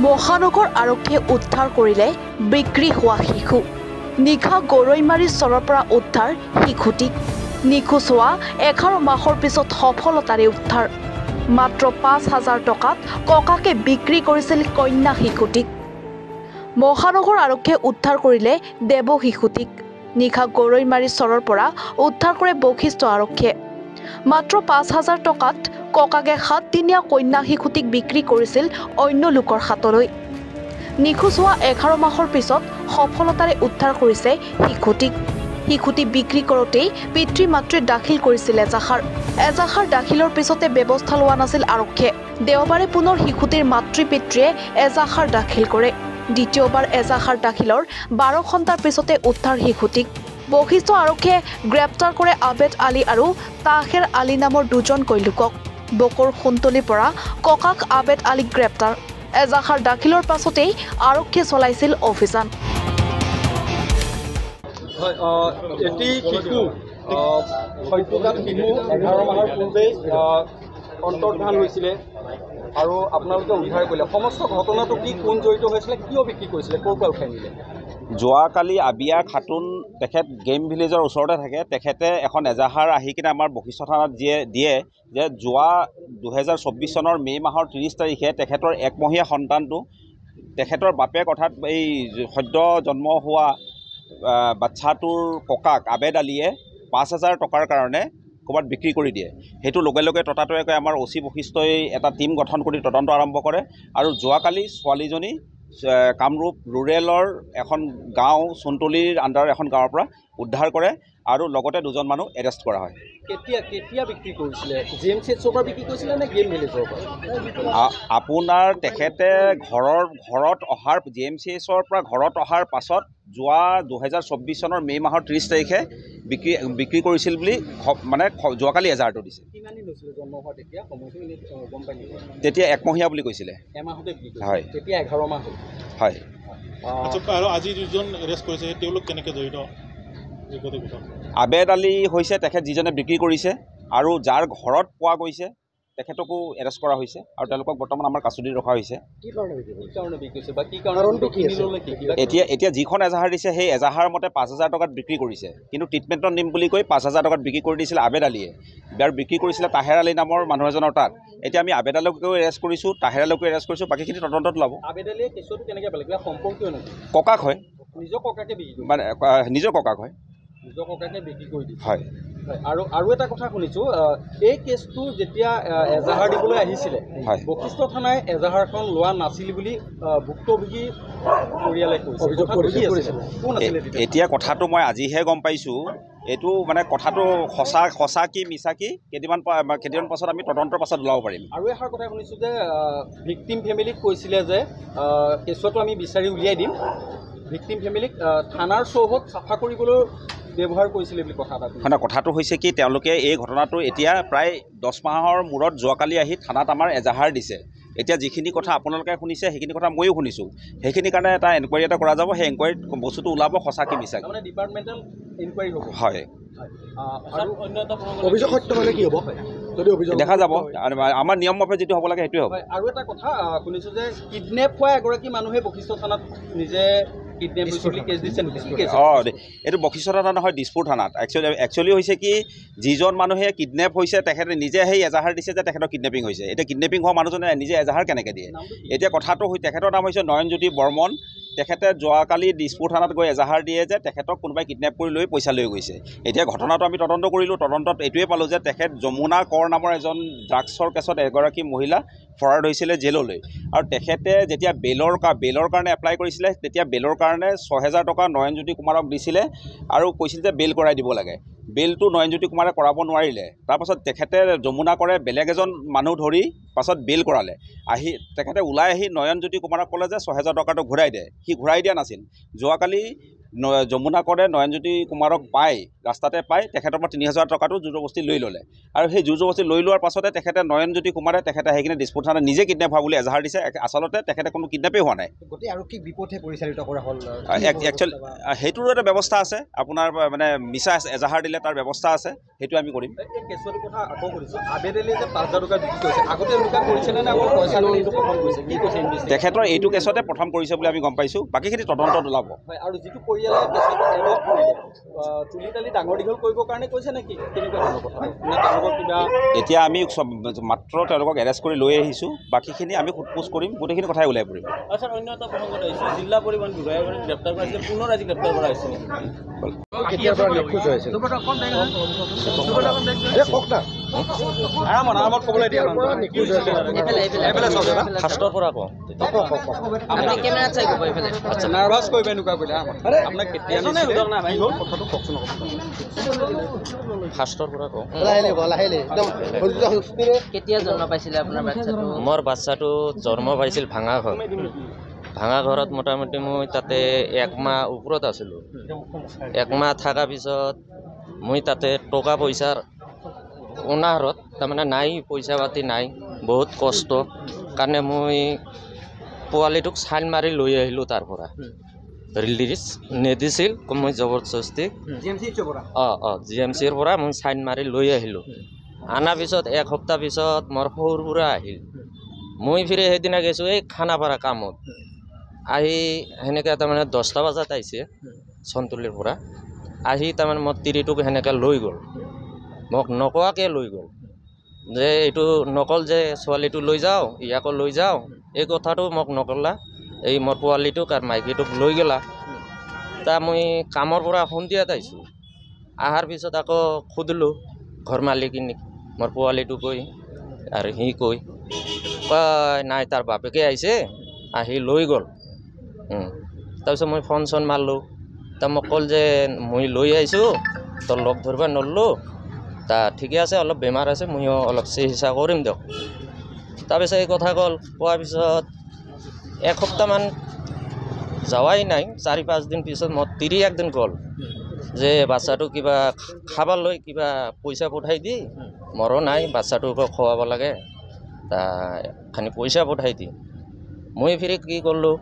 মহানগৰ আৰক্ষীয়ে উদ্ধাৰ কৰিলে বিক্ৰী হোৱা শিশু। নিশা গৰৈমাৰী চৰৰ পৰা উদ্ধাৰ শিশুটিক। নিখোজ হোৱা 11 মাহৰ পিছত সফলতাৰে উদ্ধাৰ। মাত্ৰ 5,000 টকাত ককাকে বিক্ৰী কৰিছিল কন্যা শিশুটিক। মহানগৰ আৰক্ষীয়ে উদ্ধাৰ কৰিলে দেৱ শিশুটিক। নিশা গৰৈমাৰী চৰৰ পৰা উদ্ধাৰ কৰে বশিষ্ঠ আৰক্ষীয়ে। মাত্ৰ 5,000 টকাত ককাকে 7দিনীয়া কন্যা শিশুটিক বিক্ৰী কৰিছিল অন্য লোকৰ হাতলৈ। নিখোজ হোৱা 11 মাহৰ পিছত সফলতাৰে উদ্ধাৰ কৰিছে শিশুটিক। শিশুটি বিক্ৰী কৰোঁতেই পিতৃ মাতৃয়ে দাখিল কৰিছিল এজাহাৰ দাখিলৰ পিছতে ব্যৱস্থা লোৱা নাছিল আৰক্ষীয়ে। দেওবাৰে পুনৰ শিশুটিৰ মাতৃ পিতৃয়ে এজাহাৰ দাখিল কৰে। দ্বিতীয়বাৰ এজাহাৰ দাখিলৰ 12 ঘণ্টাৰ পিছতে উদ্ধাৰ শিশুটিক। বশিষ্ঠ আৰক্ষীয়ে গ্ৰেপ্তাৰ কৰে আবেদ আলী আৰু তাহেৰ আলী নামৰ দুজনকৈ লোকক। বকৰ সোণতলীৰ পৰা ককাক আবেদ আলীক গ্ৰেপ্তাৰ। এজাহাৰ দাখিলৰ পাছতেই আৰক্ষীয়ে চলাইছিল অভিযান। এটি শিশু সত্যকাল শিশু 11 মাহৰ পূৰ্বেই অন্তৰ্ধান হৈছিলে আৰু আপোনালোকে উদ্ধাৰ কৰিলে। সমস্ত ঘটনাটো কি, কোন জড়িত হৈছিলে, কিয় বিক্ৰী কৰিছিলে, ক'ৰ পৰা উঠাই নিলে? যোৱাকালি আবিয়া খাতুন তেখেত গেম ভিলেজৰ ওচৰতে থাকে। তেখেতে এখন এজাহাৰ আহি কিনে আমাৰ বশিষ্ঠ থানাত দিয়ে যে যোৱা 2024 চনৰ মে' মাহৰ 30 তাৰিখে তেখেতৰ একমহীয়া সন্তানটো তেখেতৰ বাপেক অৰ্থাৎ এই সদ্য জন্ম হোৱা বাচ্চাটোৰ ককাক আবেদ আলীয়ে 5,000 টকাৰ কাৰণে ক'ৰবাত বিক্ৰী কৰি দিয়ে। সেইটো লগে লগে ততাতৈয়াকৈ আমাৰ OC বশিষ্ঠই এটা টীম গঠন কৰি তদন্ত আৰম্ভ কৰে আৰু যোৱাকালি ছোৱালীজনী কামৰূপ ৰুৰেলৰ এখন গাঁও সোণতলীৰ আণ্ডাৰৰ এখন গাঁৱৰ পৰা উদ্ধাৰ কৰে আৰু লগতে দুজন মানুহ এৰেষ্ট কৰা হয়। কেতিয়া বিক্ৰী কৰিছিলে? GMCHৰ পৰা বিক্ৰী কৰিছিলে নে গেম ভিলেজৰ পৰা? আপোনাৰ তেখেতে ঘৰত অহাৰ GMCHৰ পৰা ঘৰত অহাৰ পাছত যোৱা 2024 চনৰ মে' মাহৰ 30 তাৰিখে বিক্ৰী কৰিছিল বুলি মানে যোৱাকালি এজাহাৰটো দিছে। কিমান দিন হৈছিলে জন্ম হোৱা তেতিয়া? সময়টো গম পাই নেকি? তেতিয়া একমহীয়া বুলি কৈছিলে। এমাহতে বিক্ৰী হয়। তেতিয়া 11 মাহ হ'ল। হয়। আৰু আজি যিজন এৰেষ্ট কৰিছে তেওঁলোক কেনেকৈ জড়িত? আবেদ আলী হৈছে তেখেত যিজনে বিক্ৰী কৰিছে আৰু যাৰ ঘৰত পোৱা গৈছে তেখেতকো এৰেষ্ট কৰা হৈছে আৰু তেওঁলোকক বৰ্তমান আমাৰ কাষ্টডিত ৰখা হৈছে। এতিয়া যিখন এজাহাৰ দিছে সেই এজাহাৰ মতে 5,000 টকাত বিক্ৰী কৰিছে, কিন্তু ট্ৰিটমেণ্টত নিম বুলি কৈ 5,000 টকাত বিক্ৰী কৰি দিছিলে আবেদ আলীয়ে আৰু বিক্ৰী কৰিছিলে তাহেৰ আলী নামৰ মানুহ এজনৰ তাত। এতিয়া আমি আবেদ আলীকেও এৰেষ্ট কৰিছোঁ, তাহেৰ আলীকো এৰেষ্ট কৰিছোঁ, বাকীখিনি তদন্তত ল'ব। আবেদ আলীয়ে কেছটো কেনেকৈ পালে? কিবা সম্পৰ্কীয় নেকি? ককাক হয়, নিজৰ ককাকে বিক্ৰী মানে নিজৰ ককাক হয়। নিজৰ ককাকে বিক্ৰী কৰি দিছে। হয়। আৰু এটা কথা শুনিছোঁ, এই কেছটো যেতিয়া এজাহাৰ দিবলৈ আহিছিলে বশিষ্ঠ থানাই এজাহাৰখন লোৱা নাছিল বুলি ভুক্তভোগী পৰিয়ালে কৈছে। এতিয়া কথাটো মই আজিহে গম পাইছোঁ। এইটো মানে কথাটো সঁচা কি মিছা কি কেইদিনমান পাছত আমি তদন্তৰ পাছত ওলাব পাৰিম। আৰু এষাৰ কথা শুনিছোঁ যে ভিক্টিম ফেমিলিক কৈছিলে যে কেছটো আমি বিচাৰি উলিয়াই দিম। ভিক্টিম ফেমিলিক থানাৰ চৌহদ চাফা কৰিবলৈ ব্যৱহাৰ কৰিছিলে বুলি কথা এটা। মানে কথাটো হৈছে কি, তেওঁলোকে এই ঘটনাটো এতিয়া প্ৰায় 10 মাহৰ মূৰত যোৱাকালি আহি থানাত আমাৰ এজাহাৰ দিছে। এতিয়া যিখিনি কথা আপোনালোকে শুনিছে সেইখিনি কথা ময়ো শুনিছোঁ। সেইখিনি কাৰণে এটা এনকুৱাৰী এটা কৰা যাব। সেই এনকুৱাৰীত বস্তুটো ওলাব সঁচা কি মিছা। মানে ডিপাৰ্টমেণ্টেল ইনকুৱাৰী হ'ব। হয়। আৰু অভিযোগ সত্য হ'লে কি হ'ব? দেখা যাব। আমাৰ নিয়ম মতে যিটো হ'ব লাগে সেইটোৱে হ'ব। আৰু এটা কথা শুনিছোঁ যে কিডনেপ হোৱা এগৰাকী মানুহে বশিষ্ঠ থানাত নিজে এইটো বশিষ্ঠ থানা নহয়, দিছপুৰ থানাত। একচুৱেলি হৈছে কি, যিজন মানুহে কিডনেপ হৈছে তেখেতে নিজে সেই এজাহাৰ দিছে যে তেখেতৰ কিডনেপিং হৈছে। এতিয়া কিডনেপিং হোৱা মানুহজনে নিজে এজাহাৰ কেনেকৈ দিয়ে? এতিয়া কথাটো তেখেতৰ নাম হৈছে নয়নজ্যোতি বৰ্মন। তেখেতে যোৱাকালি দিছপুৰ থানাত গৈ এজাহাৰ দিয়ে যে তেখেতক কোনোবাই কিডনেপ কৰি লৈ পইচা লৈ গৈছে। এতিয়া ঘটনাটো আমি তদন্ত কৰিলোঁ। তদন্তত এইটোৱে পালোঁ যে তেখেত যমুনা কৰ নামৰ এজন ড্ৰাগছৰ কেছত এগৰাকী মহিলা ফৰাৰ হৈছিলে জেললৈ। আৰু তেখেতে যেতিয়া বেলৰ কাৰণে এপ্লাই কৰিছিলে তেতিয়া বেলৰ কাৰণে 6,000 টকা নয়নজ্যোতি কুমাৰক দিছিলে আৰু কৈছিল যে বেল কৰাই দিব লাগে। বেলটো নয়নজ্যোতি কুমাৰে কৰাব নোৱাৰিলে। তাৰপাছত তেখেতে যমুনা কৰে বেলেগ এজন মানুহ ধৰি পাছত বেল কৰালে। তেখেতে ওলাই আহি নয়নজ্যোতি কুমাৰক ক'লে যে 6,000 টকাটো ঘূৰাই দে। সি ঘূৰাই দিয়া নাছিল। যোৱাকালি যমুনা কৰে নয়নজ্যোতি কুমাৰক পাই ৰাস্তাতে পাই তেখেতৰ পৰা ৩,০০০ টকাটো জোৰজবস্তি লৈ ল'লে আৰু সেই জোৰজবস্তি লৈ লোৱাৰ পাছতে তেখেতে নয়নজ্যোতি কুমাৰে তেখেতে সেইখিনি দিছপুৰ থানাত নিজে কিডনেপ হোৱা বুলি এজাহাৰ দিছে আচলতে তেখেতে কোনো কিডনেপেই হোৱা নাই গোটেই আৰু কি বিপথে পৰিচালিত কৰা হ'ল একচুৱেলি সেইটোৰো এটা ব্যৱস্থা আছে আপোনাৰ মানে মিছা এজাহাৰ দিলে তাৰ ব্যৱস্থা আছে সেইটো আমি কৰিম এই কেছটোৰ কথা আকৌ কৰিছোঁ আবেদলি যে ৫,০০০ টকা বিক্ৰী কৰিছে আগতে লুকা কৰিছেনে নে অকল পইচা লৈ এইটো প্ৰথম কৰিছে কি কৈছে তেখেতৰ এইটো কেছতে প্ৰথম কৰিছে বুলি আমি গম পাইছোঁ বাকীখিনি তদন্তত ওলাব হয় আৰু যিটো পৰিয়ালে কেছটো এডপ্ট কৰিলে তুলি তালি ডাঙৰ দীঘল কৰিবৰ কাৰণে কৈছে নেকি কেনেকুৱা ধৰণৰ কথা নে তেওঁলোকক কিবা এতিয়া আমি মাত্ৰ তেওঁলোকক এৰেষ্ট কৰি লৈ আহিছোঁ বাকীখিনি আমি সোধপোছ কৰিম গোটেইখিনি কথাই ওলাই পৰিম আচ্ছা অন্য এটা প্ৰসংগত আহিছে জিলা পৰিবহণ বিভাগে গ্ৰেপ্তাৰ কৰাইছিলে পুনৰ আজি গ্ৰেপ্তাৰ কৰা হৈছে কেতিয়াৰ পৰা নিখোজ হৈছিল আৰামত ক'বলৈ দিয়া নিখোজ হৈছিল ফাৰ্ষ্টৰ পৰা কওঁ কেমেৰাত চাই ক'ব এইফালে আচ্ছা নাৰ্ভাছ কৰিবা এনেকুৱা কৰিলে আপোনাক কেতিয়া কথাটো কওকচোন ফাৰ্ষ্টৰ পৰা কওঁ কেতিয়া জন্ম পাইছিলে আপোনাৰ বাচ্চাটো মোৰ বাচ্চাটো জন্ম পাইছিল ভাঙা ঘৰত মোটামুটি মই তাতে 1 মাহ ওপৰত আছিলোঁ 1 মাহ থকাৰ পিছত মই তাতে টকা পইচাৰ অনাহাৰত তাৰমানে নাই পইচা পাতি নাই বহুত কষ্ট কাৰণে মই পোৱালিটোক চাইন মাৰি লৈ আহিলোঁ তাৰ পৰা ৰিলিজ নিদিছিল মই জবৰদস্তি GMCৰ পৰা মই চাইন মাৰি লৈ আহিলোঁ আনাৰ পিছত 1 সপ্তাহ পিছত মোৰ সৰুৰ পৰা আহিল মই ফিৰে সেইদিনা গৈছোঁ এই খানাপাৰা কামত আহি সেনেকৈ তাৰমানে 10টা বজাত আহিছে চনতলীৰ পৰা আহি তাৰমানে মোৰ তিৰিটোক সেনেকৈ লৈ গ'ল মোক নকোৱাকৈ লৈ গ'ল যে এইটো নকল যে ছোৱালীটো লৈ যাওঁ ইয়াকো লৈ যাওঁ এই কথাটো মোক নকলা এই মোৰ পোৱালিটোক আৰু মাইকীটোক লৈ গ'লা তা মই কামৰ পৰা সন্ধিয়াত আহিছোঁ অহাৰ পিছত আকৌ সুধিলোঁ ঘৰ মালিকিনীক মোৰ পোৱালিটো কৈ আৰু সি কৈ নাই তাৰ বাপেকে আহিছে আহি লৈ গ'ল তাৰপিছত মই ফোন চোন মাৰিলোঁ তা মোক ক'ল যে মই লৈ আহিছোঁ তোৰ লগ ধৰিব নললোঁ তা ঠিকে আছে অলপ বেমাৰ আছে ময়ো অলপ চিকিৎসা কৰিম দিয়ক তাৰপিছত এই কথা ক'ল কোৱাৰ পিছত 1 সপ্তাহমান যাৱাই নাই 4-5 দিন পিছত মোৰ তিৰি একদিন ক'ল যে বাচ্চাটো কিবা খাবলৈ কিবা পইচা পঠাই দি মোৰো নাই বাচ্চাটোক খোৱাব লাগে তা খানি পইচা পঠাই দি মই ফিৰি কি কৰিলোঁ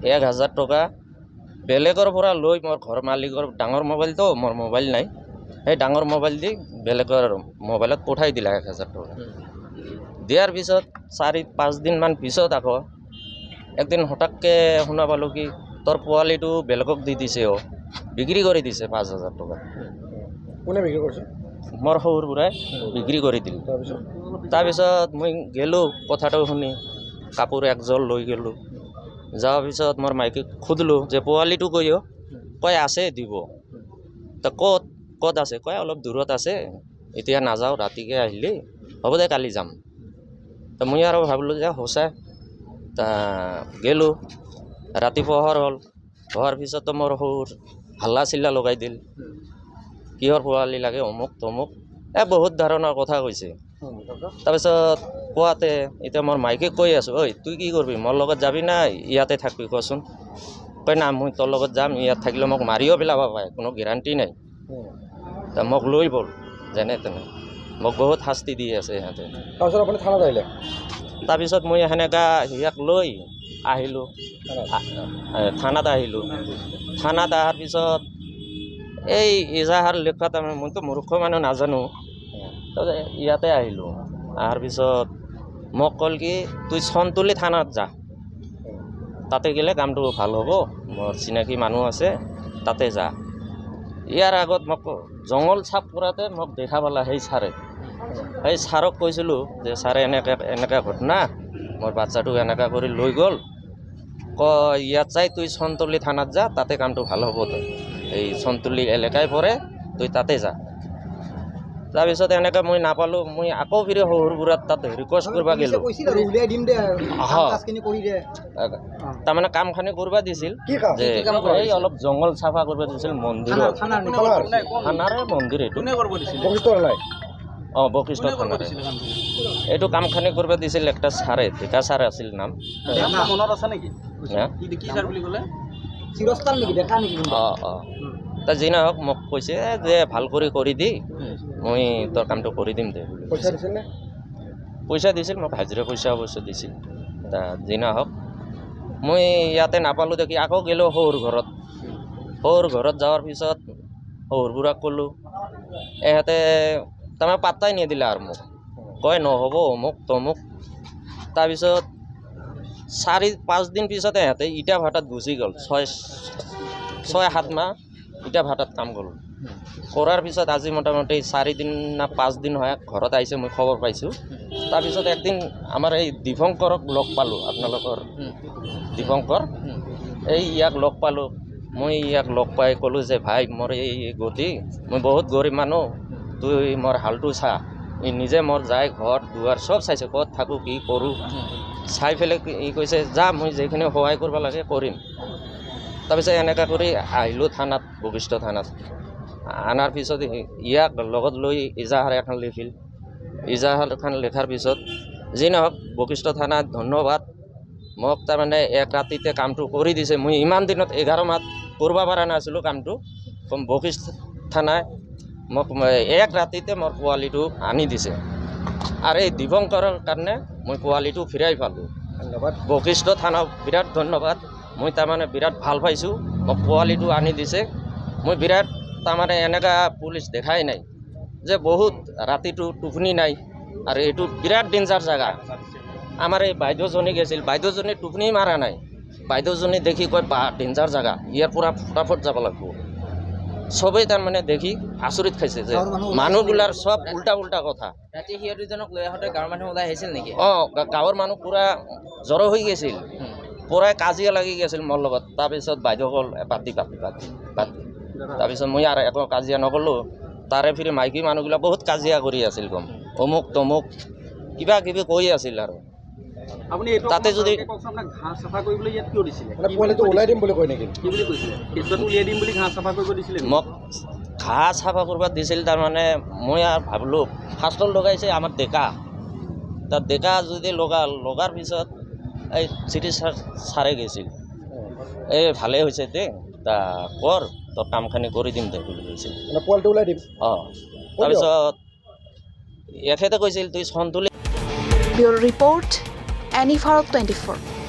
1,000 টকা বেলেগৰ পৰা লৈ মোৰ ঘৰ মালিকৰ ডাঙৰ মোবাইলটো মোৰ মোবাইল নাই সেই ডাঙৰ মোবাইল দি বেলেগৰ মোবাইলত পঠাই দিলা 1,000 টকা দিয়াৰ পিছত 4-5 দিনমান পিছত আকৌ একদিন হঠাৎকৈ শুনা পালোঁ কি তোৰ পোৱালিটো বেলেগক দি দিছে বিক্ৰী কৰি দিছে 5,000 টকা কোনে বিক্ৰী কৰিছে মোৰ সৰুৰ পৰাই বিক্ৰী কৰি দিল তাৰপিছত মই গ'লোঁ কথাটো শুনি কাপোৰ একযোৰ লৈ গ'লোঁ যোৱাৰ পিছত মোৰ মাইকীক সুধিলোঁ যে পোৱালিটো কয় আছে দিব তা ক'ত আছে কয় অলপ দূৰত আছে এতিয়া নাযাওঁ ৰাতিকৈ আহিলে হ'ব দে কালি যাম তা মই আৰু ভাবিলোঁ যে সঁচা তা গ'লোঁ ৰাতি পোহৰ হ'ল হোৱাৰ পিছতো মোৰ সৰুৰ হাল্লা চিল্লা লগাই দিল কিহৰ পোৱালি লাগে অমুক তমুক বহুত ধৰণৰ কথা কৈছে তাৰপিছত কোৱাতে এতিয়া মোৰ মাইকীক কৈ আছোঁ ঐ তুই কি কৰিবি মোৰ লগত যাবি না ইয়াতে থাকবি কচোন কয় না মই তোৰ লগত যাম ইয়াত থাকিলে মোক মাৰিও পেলাব পাৰে কোনো গেৰাণ্টি নাই তা মোক লৈ ব'ল যেনে তেনে মোক বহুত শাস্তি দি আছে সিহঁতে তাৰপিছত আপুনি থানাত আহিলে তাৰপিছত মই সেনেকা ইয়াক লৈ আহিলোঁ থানাত আহিলোঁ থানাত অহাৰ পিছত এই এজাহাৰ লেখা তাৰমানে মইতো মূৰ্খ মানুহ নাজানো তাৰপিছত ইয়াতে আহিলোঁ অহাৰ পিছত মোক ক'ল কি তুই চনতলী থানাত যা তাতে গ'লে কামটো ভাল হ'ব মোৰ চিনাকি মানুহ আছে তাতে যা ইয়াৰ আগত মোক জংঘল চাফ কৰাতে মোক দেখা পালা সেই ছাৰক কৈছিলোঁ যে ছাৰে এনেকৈ ঘটনা মোৰ বাচ্চাটোক এনেকুৱা কৰি লৈ গ'ল কয় ইয়াত যাই তুই চনতলী থানাত যা তাতে কামটো ভাল হ'ব তই এই চনতলী এলেকাই পৰে তুই তাতে যা তাৰপিছত এনেকৈ মই নাপালোঁ মই আকৌ ফিৰি সৰুবুঢ়াত তাত ৰিকুৱেষ্ট কৰিব গ'লোঁ তাৰমানে কামখানি কৰিব দিছিল যে এই অলপ জংঘল চাফা কৰিব দিছিল মন্দিৰত থানাৰে মন্দিৰ এইটো বশিষ্ঠ থানাৰে এইটো কামখানি কৰিব দিছিল একটা ছাৰে ডেকা ছাৰ আছিল নাম মনত আছে নেকি হা কি ছাৰ বুলি ক'লে চিৰস্থান নেকি দেখা নেকি তা যি নহওক মোক কৈছে যে ভাল কৰি দি মই তোৰ কামটো কৰি দিম দে বুলি পইচা দিছিল নে পইচা দিছিল মোক হাজিৰা পইচা অৱশ্য দিছিল তা যি নহওক মই ইয়াতে নাপালোঁ দেখি আকৌ গ'লোঁ সৌৰ ঘৰত যোৱাৰ পিছত সৌৰবোৰাক ক'লোঁ এহেঁতে তাৰমানে পাত্তাই নিদিলে আৰু মোক কয় নহ'ব অমুক তমুক তাৰপিছত 4-5 দিন পিছত এহেঁতে ইটা ভাটাত গুচি গ'ল 6-7 মাহ ইটা ভাটাত কাম কৰোঁ কৰাৰ পিছত আজি মোটামুটি 4 দিন না 5 দিন হয় ঘৰত আহিছে মই খবৰ পাইছোঁ তাৰপিছত একদিন আমাৰ এই দীপংকৰক লগ পালোঁ আপোনালোকৰ দীপংকৰ এই ইয়াক লগ পালোঁ মই ইয়াক লগ পাই ক'লোঁ যে ভাই মোৰ এই গতি মই বহুত গৰীব মানুহ তুই মোৰ হালটো চা ই নিজে মোৰ যাই ঘৰ দুৱাৰ চব চাইছে ক'ত থাকোঁ কি কৰোঁ চাই পেলাই ই কৈছে যা মই যিখিনি সহায় কৰিব লাগে কৰিম তাৰপিছত এনেকৈ কৰি আহিলোঁ থানাত বশিষ্ঠ থানাত আনাৰ পিছত ইয়াক লগত লৈ ইজাহাৰ এখন লিখিল ইজাহাৰখন লিখাৰ পিছত যি নহওক বশিষ্ঠ থানাত ধন্যবাদ মোক তাৰমানে এক ৰাতিতে কামটো কৰি দিছে মই ইমান দিনত 11 মাহ কৰিব পৰা নাছিলোঁ কামটো বশিষ্ঠ থানাই মোক এক ৰাতিতে মোৰ পোৱালিটো আনি দিছে আৰু এই দীপংকৰৰ কাৰণে মই পোৱালিটো ফিৰাই পালোঁ ধন্যবাদ বশিষ্ঠ থানাক বিৰাট ধন্যবাদ মই তাৰমানে বিৰাট ভাল পাইছোঁ মোক পোৱালিটো আনি দিছে মই বিৰাট তাৰমানে এনেকুৱা পুলিচ দেখাই নাই যে বহুত ৰাতিটো টোপনি নাই আৰু এইটো বিৰাট ডেঞ্জাৰ জেগা আমাৰ এই বাইদেউজনী গৈছিল বাইদেউজনী টোপনি মাৰা নাই বাইদেউজনী দেখি কয় বা ডেঞ্জাৰ জেগা ইয়াৰ পৰা ফটাফট যাব লাগিব সবেই তাৰমানে দেখি আচৰিত খাইছে যে মানুহবিলাৰ চব উল্টা কথা ৰাতি সিহঁত দুজনক লৈ আহোঁতে গাঁৱৰ মানুহ ওলাই আহিছিল নেকি গাঁৱৰ মানুহ পূৰা জড়ো হৈ গৈছিল পূৰাই কাজিয়া লাগি গৈছিল মোৰ লগত তাৰপিছত বাইদেউ ক'ল পাতি তাৰপিছত মই আৰু একো কাজিয়া নকৰিলোঁ তাৰে ফিৰি মাইকী মানুহবিলাক বহুত কাজিয়া কৰি আছিল গম অমুক তমুক কিবা কিবি কৈ আছিল আৰু আপুনি এইটো তাতে যদি আপোনাক ঘাঁহ চাফা কৰিবলৈ ইয়াত কিয় দিছিলে মানে পোৱালিটো ওলাই দিম বুলি কয় নেকি কি বুলি কৈছিলে কেঁচুৱাটো উলিয়াই দিম বুলি ঘাঁহ চাফা কৰিব দিছিলে মোক ঘাঁহ চাফা কৰিব দিছিল তাৰমানে মই আৰু ভাবিলোঁ ফাৰ্ষ্টত লগাইছে আমাৰ ডেকা তাত ডেকা যদি লগাৰ পিছত এই চিটি ছাৰে গৈছিল এই ভালেই হৈছে দে তা কৰ তোৰ কামখিনি কৰি দিম দে বুলি কৈছিল মানে পোৱালিটো ওলাই দিম তাৰপিছত এখেতে কৈছিল তুই চনতুলি ব্যুৰো ৰিপৰ্ট এনি ভাৰত 24